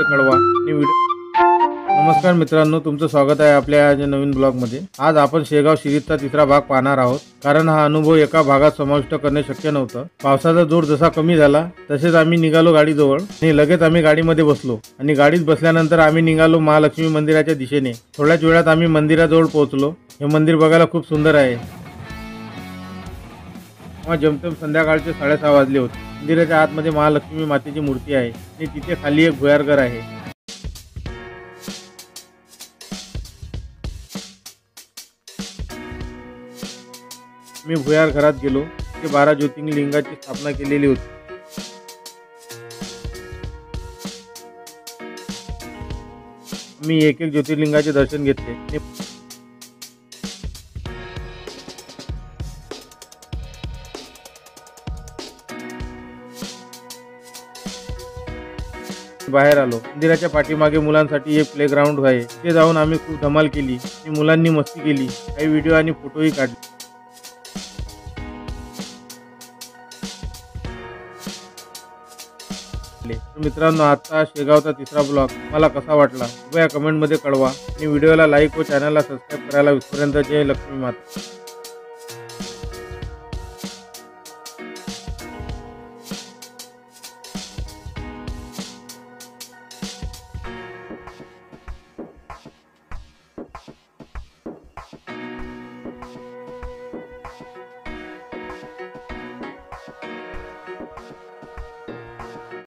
मध्ये कळवा आणि व्हिडिओ। नमस्कार मित्रांनो, तुमचं स्वागत आहे आपल्या या नवीन ब्लॉगमध्ये। आज आपण शेगाव सिरीजचा तिसरा भाग पाहणार आहोत, कारण हा अनुभव एका भागात समाविष्ट करणे शक्य नव्हतं। पावसाचा जोर जसा कमी झाला तसेच आम्ही निघालो गाडीजवळ आणि लगेच आम्ही गाडीमध्ये बसलो आणि गाडीत बसल्यानंतर आम्ही निघालो महालक्ष्मी मंदिराच्या दिशेने। थोड्याच वेळात आम्ही मंदिराजवळ पोहोचलो। हे मंदिर बघायला खूप सुंदर आहे। तेव्हा जमतेम संध्याकाळचे 6:30 वाजले होते। मंदिराच्या आतमध्ये महालक्ष्मी मातेची मूर्ती आहे आणि तिथे खाली एक भुयारघर आहे। मी भुयार घरात गेलो। ते 12 ज्योतिर्लिंगाची स्थापना केलेली होती। मी एक ज्योतिर्लिंगाचे दर्शन घेतले। बाहेर आलो। मंदिराच्या पाठीमागे मुलांसाठी एक प्लेग्राऊंड आहे। तिथे जाऊन आम्ही खूप धमाल केली आणि मुलांनी मस्ती केली। काही व्हिडिओ आणि फोटोही काढले। मित्रांनो, आजचा शेगावचा तिसरा ब्लॉग मला कसा वाटला कृपया कमेंट मध्ये कळवा आणि व्हिडिओला लाईक व चॅनलला सबस्क्राईब करायला विसरू नका। जय लक्ष्मी माता।